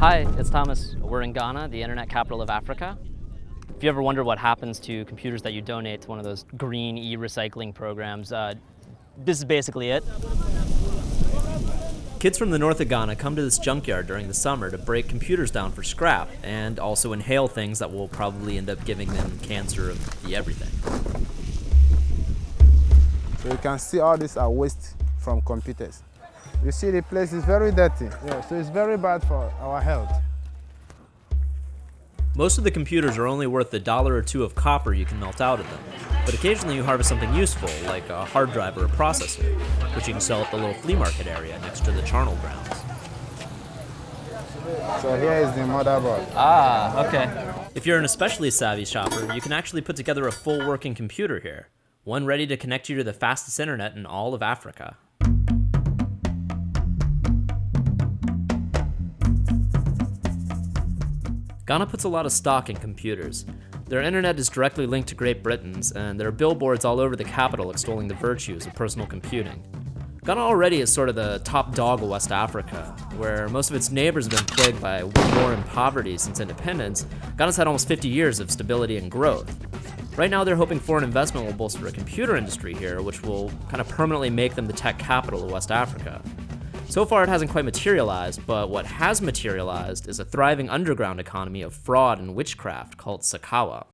Hi, it's Thomas. We're in Ghana, the internet capital of Africa. If you ever wonder what happens to computers that you donate to one of those green e-recycling programs, this is basically it. Kids from the north of Ghana come to this junkyard during the summer to break computers down for scrap and also inhale things that will probably end up giving them cancer of the everything. So you can see all this are waste from computers. You see the place is very dirty, so it's very bad for our health. Most of the computers are only worth $1 or $2 of copper you can melt out of them, but occasionally you harvest something useful, like a hard drive or a processor, which you can sell at the little flea market area next to the charnel grounds. So here is the motherboard. Ah, okay. If you're an especially savvy shopper, you can actually put together a full working computer here, one ready to connect you to the fastest internet in all of Africa. Ghana puts a lot of stock in computers. Their internet is directly linked to Great Britain's, and there are billboards all over the capital extolling the virtues of personal computing. Ghana already is sort of the top dog of West Africa, where most of its neighbors have been plagued by war and poverty since independence. Ghana's had almost 50 years of stability and growth. Right now, they're hoping foreign investment will bolster a computer industry here, which will kind of permanently make them the tech capital of West Africa. So far, it hasn't quite materialized, but what has materialized is a thriving underground economy of fraud and witchcraft called Sakawa.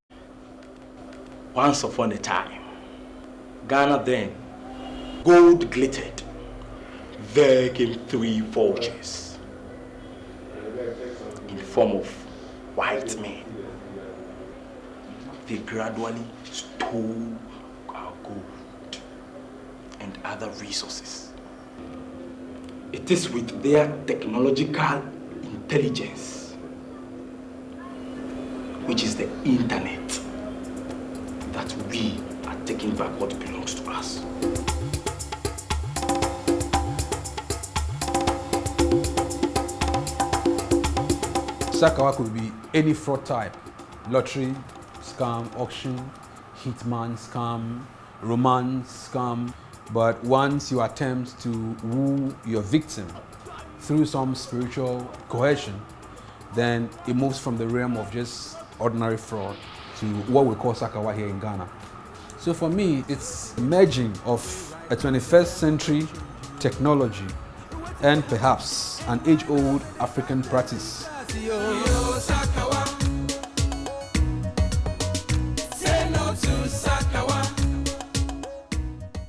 Once upon a time, Ghana then, gold glittered, there came 3 vultures in the form of white men. They gradually stole our gold and other resources. It is with their technological intelligence, which is the internet, that we are taking back what belongs to us. Sakawa could be any fraud type: lottery, scam, auction, hitman scam, romance scam. But once you attempt to woo your victim through some spiritual coercion, then it moves from the realm of just ordinary fraud to what we call Sakawa here in Ghana. So for me, it's a merging of a 21st century technology and perhaps an age-old African practice.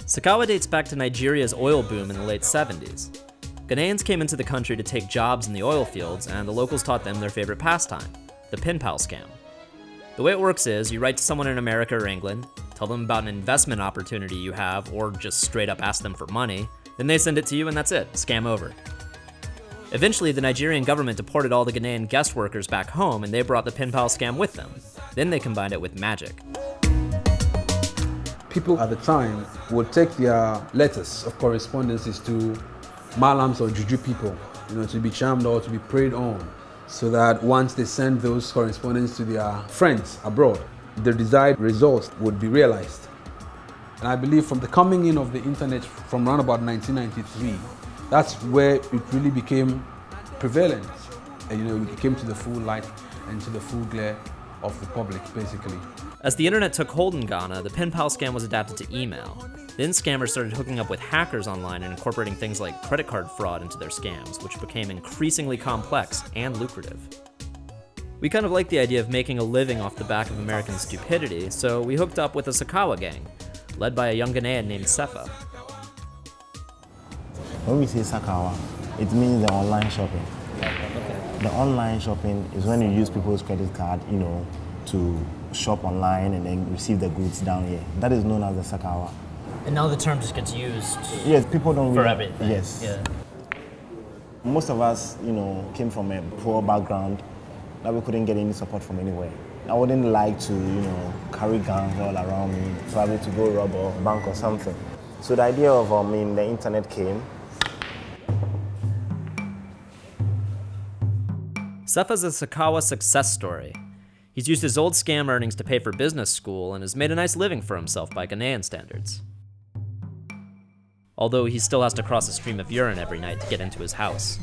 Sakawa dates back to Nigeria's oil boom in the late 70s. Ghanaians came into the country to take jobs in the oil fields, and the locals taught them their favorite pastime, the pen pal scam. The way it works is, you write to someone in America or England, tell them about an investment opportunity you have, or just straight up ask them for money, then they send it to you and that's it, scam over. Eventually, the Nigerian government deported all the Ghanaian guest workers back home, and they brought the pen pal scam with them. Then they combined it with magic. People at the time would take their letters of correspondences to Malams or Juju people, to be charmed or to be preyed on, so that once they send those correspondence to their friends abroad, the desired results would be realized. And I believe from the coming in of the internet from around about 1993, that's where it really became prevalent. And it came to the full light and to the full glare of the public, basically. As the internet took hold in Ghana, the pen pal scam was adapted to email. Then scammers started hooking up with hackers online and incorporating things like credit card fraud into their scams, which became increasingly complex and lucrative. We kind of liked the idea of making a living off the back of American stupidity, so we hooked up with a Sakawa gang, led by a young Ghanaian named Sefa. When we say Sakawa, it means the online shopping. The online shopping is when you use people's credit card, to shop online and then receive the goods down here. That is known as the Sakawa. And now the term just gets used. Yes, people don't for really, everything. Yes. Yeah. Most of us, came from a poor background that we couldn't get any support from anywhere. I wouldn't like to, carry guns all around me, probably to go rob a bank or something. So the idea of the internet came. Sefa's a Sakawa success story. He's used his old scam earnings to pay for business school and has made a nice living for himself by Ghanaian standards. Although he still has to cross a stream of urine every night to get into his house.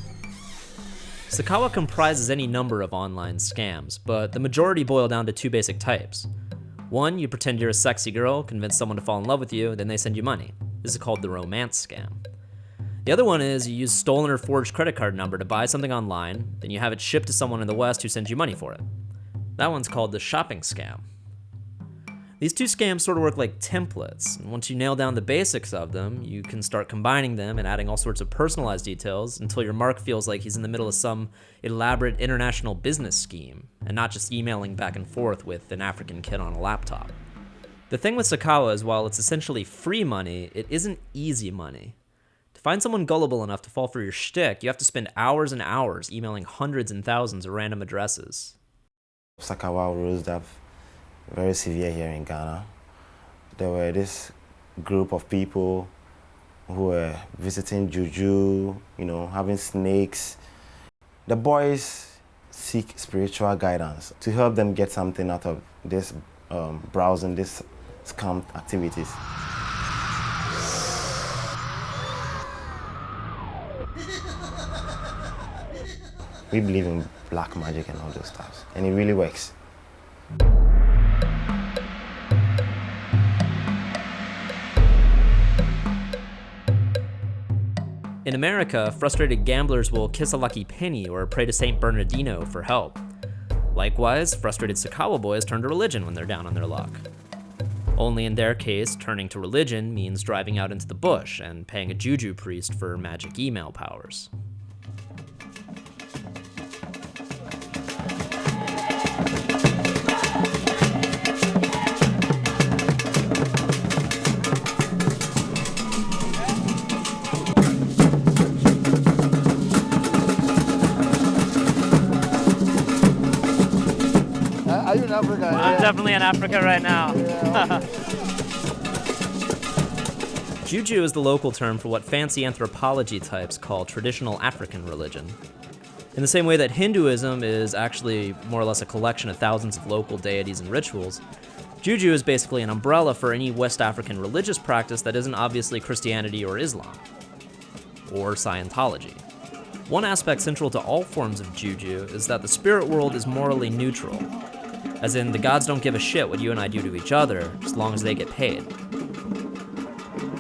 Sakawa comprises any number of online scams, but the majority boil down to two basic types. One, you pretend you're a sexy girl, convince someone to fall in love with you, then they send you money. This is called the romance scam. The other one is you use stolen or forged credit card number to buy something online, then you have it shipped to someone in the West who sends you money for it. That one's called the shopping scam. These two scams sort of work like templates, and once you nail down the basics of them, you can start combining them and adding all sorts of personalized details until your mark feels like he's in the middle of some elaborate international business scheme, and not just emailing back and forth with an African kid on a laptop. The thing with Sakawa is while it's essentially free money, it isn't easy money. To find someone gullible enough to fall for your shtick, you have to spend hours and hours emailing hundreds and thousands of random addresses. Sakawa rose up very severe here in Ghana. There were this group of people who were visiting Juju, having snakes. The boys seek spiritual guidance to help them get something out of this browsing, this scam activities. We believe in black magic and all those stuff, and it really works. In America, frustrated gamblers will kiss a lucky penny or pray to St. Bernardino for help. Likewise, frustrated Sakawa boys turn to religion when they're down on their luck. Only in their case, turning to religion means driving out into the bush and paying a Juju priest for magic email powers. Are you in Africa? I'm definitely in Africa right now. Juju is the local term for what fancy anthropology types call traditional African religion. In the same way that Hinduism is actually more or less a collection of thousands of local deities and rituals, Juju is basically an umbrella for any West African religious practice that isn't obviously Christianity or Islam, or Scientology. One aspect central to all forms of Juju is that the spirit world is morally neutral, as in the gods don't give a shit what you and I do to each other, as long as they get paid.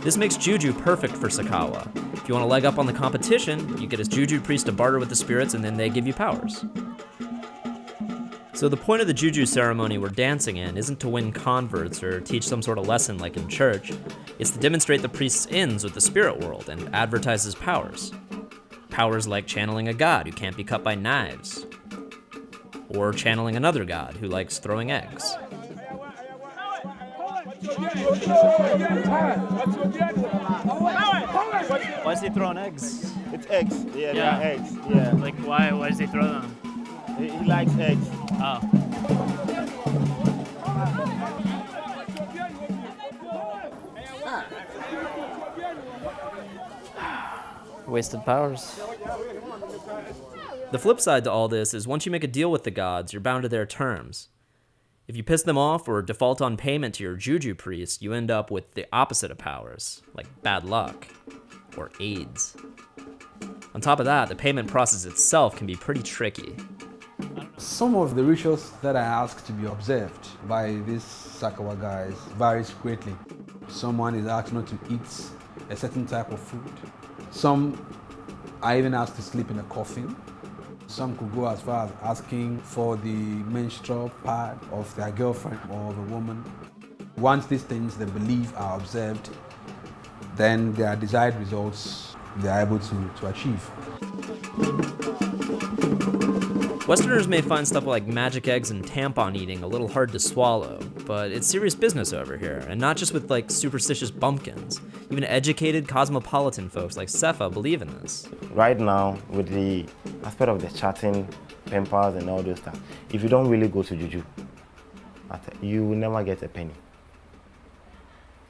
This makes Juju perfect for Sakawa. If you want to leg up on the competition, you get his Juju priest to barter with the spirits and then they give you powers. So the point of the Juju ceremony we're dancing in isn't to win converts or teach some sort of lesson like in church, it's to demonstrate the priest's ends with the spirit world and advertise his powers. Powers like channeling a god who can't be cut by knives, or channeling another god who likes throwing eggs. Why is he throwing eggs? It's eggs. Yeah, they are eggs. Yeah. Like, why does he throw them? He likes eggs. Oh. Wasted powers. The flip side to all this is once you make a deal with the gods, you're bound to their terms. If you piss them off or default on payment to your Juju priest, you end up with the opposite of powers, like bad luck or AIDS. On top of that, the payment process itself can be pretty tricky. Some of the rituals that I ask to be observed by these Sakawa guys varies greatly. Someone is asked not to eat a certain type of food. Some are even asked to sleep in a coffin. Some could go as far as asking for the menstrual pad of their girlfriend or the woman. Once these things they believe are observed, then their desired results they are able to achieve. Westerners may find stuff like magic eggs and tampon eating a little hard to swallow, but it's serious business over here, and not just with like superstitious bumpkins. Even educated cosmopolitan folks like Sefa believe in this. Right now, with the aspect of the chatting, pen pals and all those stuff, if you don't really go to Juju, you will never get a penny.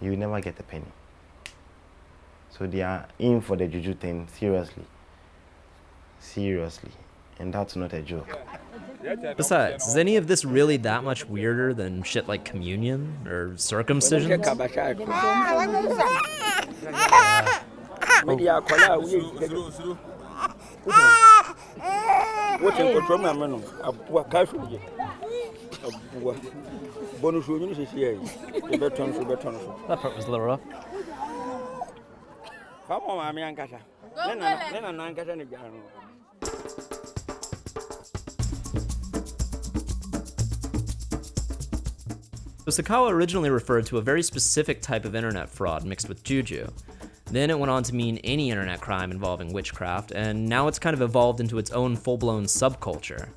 You will never get a penny. So they are in for the Juju thing seriously. Seriously. And that's not a joke. Besides, is any of this really that much weirder than shit like communion or circumcision? What's in control, my man? A poor casualty. A poor bonus. That part was a little rough. Come on, I'm young Casha. Then I'm not getting it. So Sakawa originally referred to a very specific type of internet fraud mixed with Juju. Then it went on to mean any internet crime involving witchcraft, and now it's kind of evolved into its own full-blown subculture.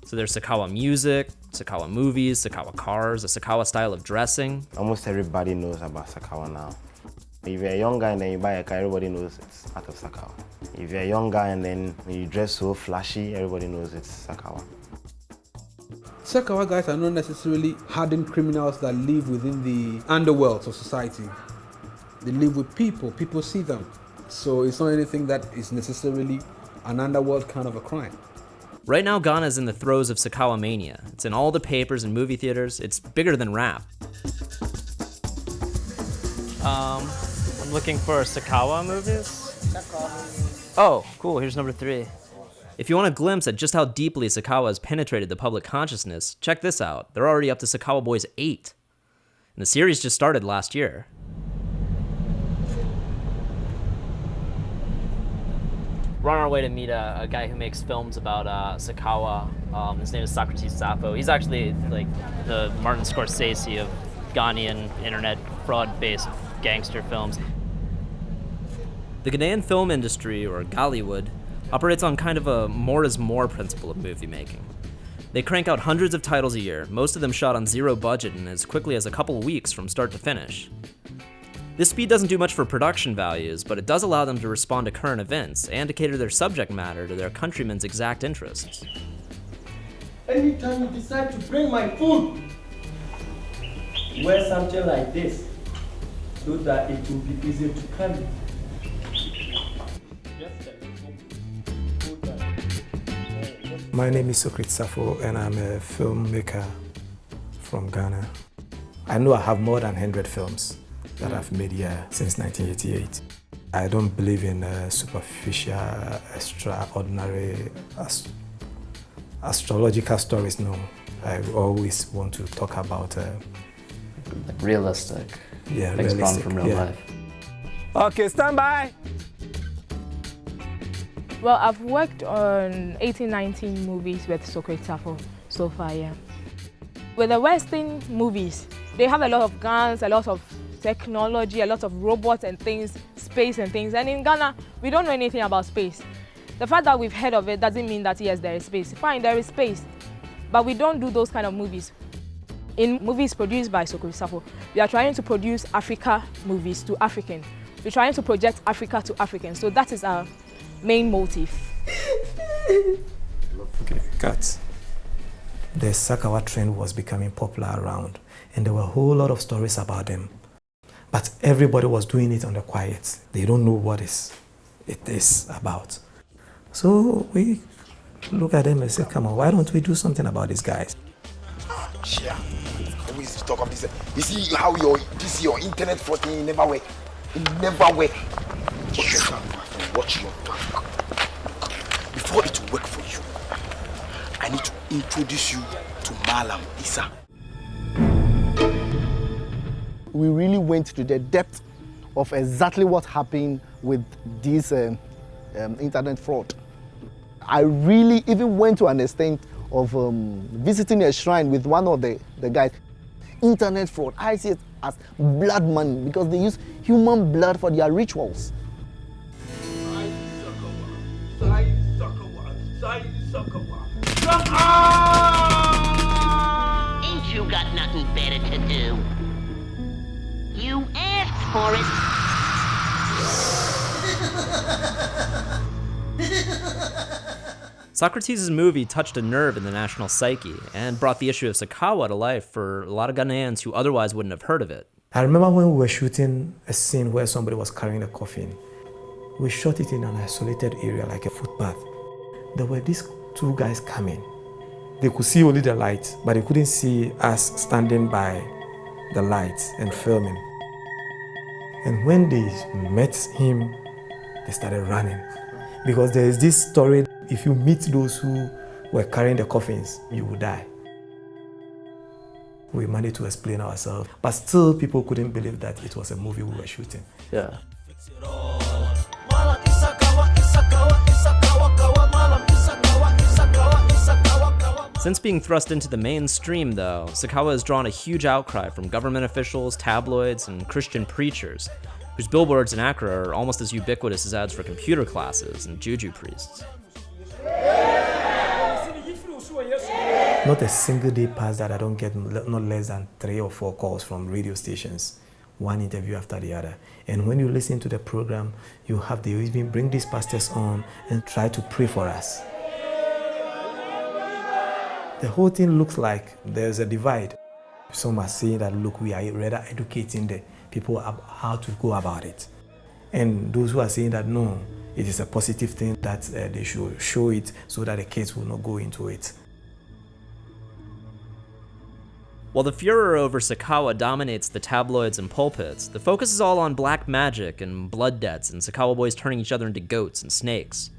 So there's Sakawa music, Sakawa movies, Sakawa cars, a Sakawa style of dressing. Almost everybody knows about Sakawa now. If you're a young guy and then you buy a car, everybody knows it's out of Sakawa. If you're a young guy and then you dress so flashy, everybody knows it's Sakawa. Sakawa guys are not necessarily hardened criminals that live within the underworlds of society. They live with people, people see them. So it's not anything that is necessarily an underworld kind of a crime. Right now, Ghana is in the throes of Sakawa mania. It's in all the papers and movie theaters. It's bigger than rap. I'm looking for Sakawa movies. Oh, cool, here's number 3. If you want a glimpse at just how deeply Sakawa has penetrated the public consciousness, check this out. They're already up to Sakawa Boys 8. And the series just started last year. We're on our way to meet a guy who makes films about Sakawa. His name is Socrates Sappho. He's actually like the Martin Scorsese of Ghanaian internet fraud-based gangster films. The Ghanaian film industry, or Gollywood, operates on kind of a more is more principle of movie making. They crank out hundreds of titles a year, most of them shot on zero budget in as quickly as a couple of weeks from start to finish. This speed doesn't do much for production values, but it does allow them to respond to current events and to cater their subject matter to their countrymen's exact interests. Anytime you decide to bring my food, wear something like this so that it will be easy to carry. My name is Socrates Sappho and I'm a filmmaker from Ghana. I know I have more than 100 films that I've made here since 1988. I don't believe in superficial, extraordinary, astrological stories, no. I always want to talk about Realistic. yeah, Things drawn realistic, from real yeah. life. Okay, stand by. Well, I've worked on 18-19 movies with Socrates Sappho so far, yeah. With the Western movies, they have a lot of guns, a lot of technology, a lot of robots and things, space and things. And in Ghana, we don't know anything about space. The fact that we've heard of it doesn't mean that, yes, there is space. Fine, there is space, but we don't do those kind of movies. In movies produced by Socrates Sappho, we are trying to produce Africa movies to Africans. We're trying to project Africa to Africans. So that is our main motive. Okay, cut. The Sakawa trend was becoming popular around, and there were a whole lot of stories about them. But everybody was doing it on the quiet. They don't know what it is about. So we look at them and say, come on, why don't we do something about these guys? Yeah, we used to talk of this. You see how your internet fraud thing never work. It never work. Watch your back. Before it will work for you, I need to introduce you to Malam Isa. We really went to the depth of exactly what happened with this internet fraud. I really even went to an extent of visiting a shrine with one of the guys. Internet fraud, I see it as blood money because they use human blood for their rituals. Ain't you got nothing better to do? You asked for it. Socrates' movie touched a nerve in the national psyche and brought the issue of Sakawa to life for a lot of Ghanaians who otherwise wouldn't have heard of it. I remember when we were shooting a scene where somebody was carrying a coffin. We shot it in an isolated area like a footpath. There were these two guys coming. They could see only the light, but they couldn't see us standing by the lights and filming. And when they met him, they started running. Because there is this story if you meet those who were carrying the coffins, you will die. We managed to explain ourselves, but still people couldn't believe that it was a movie we were shooting. Yeah. Since being thrust into the mainstream, though, Sakawa has drawn a huge outcry from government officials, tabloids, and Christian preachers, whose billboards in Accra are almost as ubiquitous as ads for computer classes and Juju priests. Not a single day passed that I don't get not less than 3 or 4 calls from radio stations, one interview after the other. And when you listen to the program, they even bring these pastors on and try to pray for us. The whole thing looks like there's a divide. Some are saying that, look, we are rather educating the people how to go about it. And those who are saying that, no, it is a positive thing, that they should show it so that the kids will not go into it. While the furor over Sakawa dominates the tabloids and pulpits, the focus is all on black magic and blood debts and Sakawa boys turning each other into goats and snakes.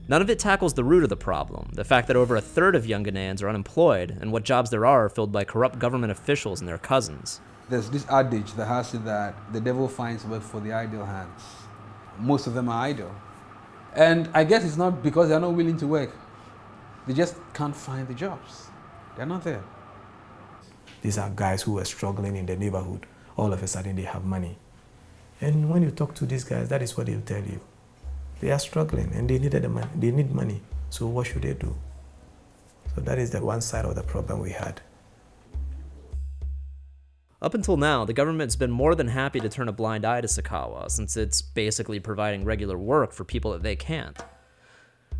None of it tackles the root of the problem, the fact that over a third of young Ghanaians are unemployed, and what jobs there are filled by corrupt government officials and their cousins. There's this adage that has it that the devil finds work for the idle hands. Most of them are idle. And I guess it's not because they're not willing to work. They just can't find the jobs. They're not there. These are guys who are struggling in the neighborhood. All of a sudden they have money. And when you talk to these guys, that is what they'll tell you. They are struggling and they needed the money. They need money. So what should they do? So that is the one side of the problem we had. Up until now, the government's been more than happy to turn a blind eye to Sakawa, since it's basically providing regular work for people that they can't.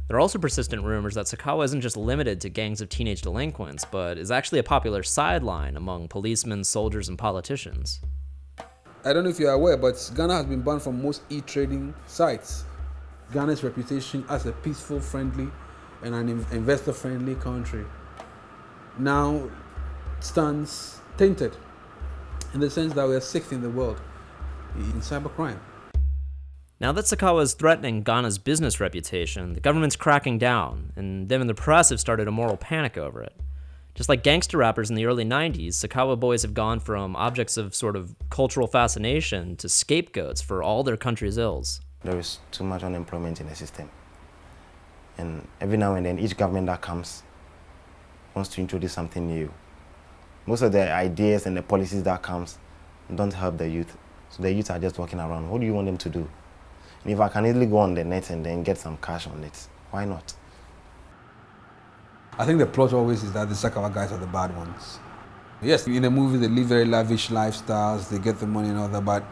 There are also persistent rumors that Sakawa isn't just limited to gangs of teenage delinquents, but is actually a popular sideline among policemen, soldiers, and politicians. I don't know if you're aware, but Ghana has been banned from most e-trading sites. Ghana's reputation as a peaceful, friendly, and an investor-friendly country now stands tainted in the sense that we are 6th in the world in cybercrime. Now that Sakawa is threatening Ghana's business reputation, the government's cracking down, and them in the press have started a moral panic over it. Just like gangster rappers in the early 90s, Sakawa boys have gone from objects of sort of cultural fascination to scapegoats for all their country's ills. There is too much unemployment in the system. And every now and then, each government that comes wants to introduce something new. Most of the ideas and the policies that comes don't help the youth. So the youth are just walking around. What do you want them to do? And if I can easily go on the net and then get some cash on it, why not? I think the plot always is that the Sakawa guys are the bad ones. Yes, in the movie they live very lavish lifestyles, they get the money and all that, but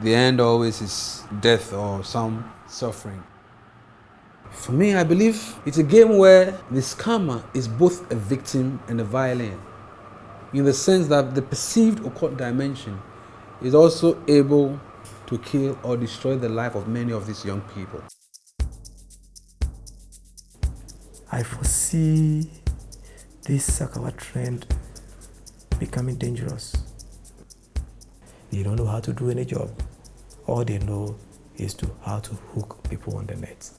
the end always is death or some suffering. For me, I believe it's a game where the scammer is both a victim and a violin, in the sense that the perceived occult dimension is also able to kill or destroy the life of many of these young people. I foresee this Sakawa trend becoming dangerous. They don't know how to do any job. All they know is how to hook people on the net.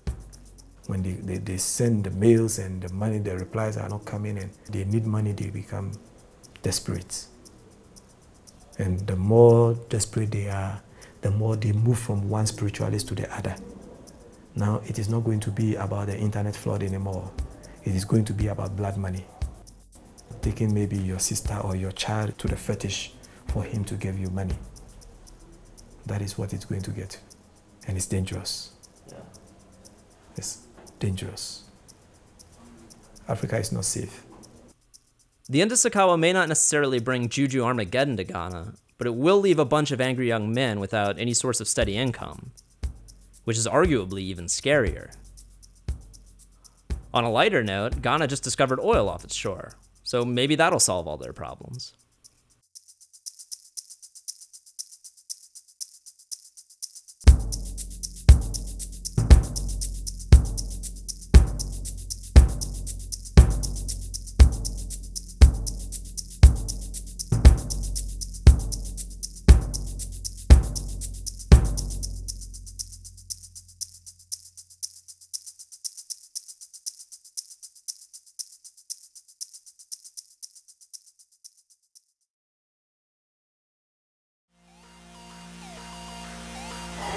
When they send the mails and the money, the replies are not coming in, they need money, they become desperate. And the more desperate they are, the more they move from one spiritualist to the other. Now, it is not going to be about the internet fraud anymore. It is going to be about blood money. Taking maybe your sister or your child to the fetish for him to give you money. That is what it's going to get. And it's dangerous. Yeah. It's dangerous. Africa is not safe. The end of Sakawa may not necessarily bring Juju Armageddon to Ghana, but it will leave a bunch of angry young men without any source of steady income, which is arguably even scarier. On a lighter note, Ghana just discovered oil off its shore, so maybe that'll solve all their problems.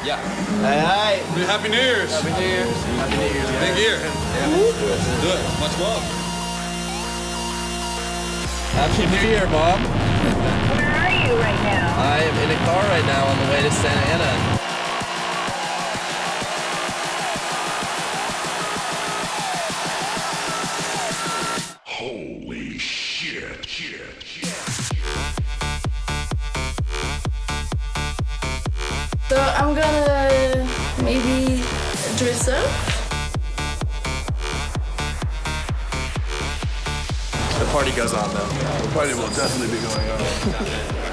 Yeah. Hey, Happy New Year's. Happy New Year's. Happy New Year's. Big year. Yeah. Good. Much love. Happy New Year, Bob. Where are you right now? I am in a car right now on the way to Santa Ana. Holy shit. So I'm gonna maybe dress up. The party goes on though. The party will definitely be going on.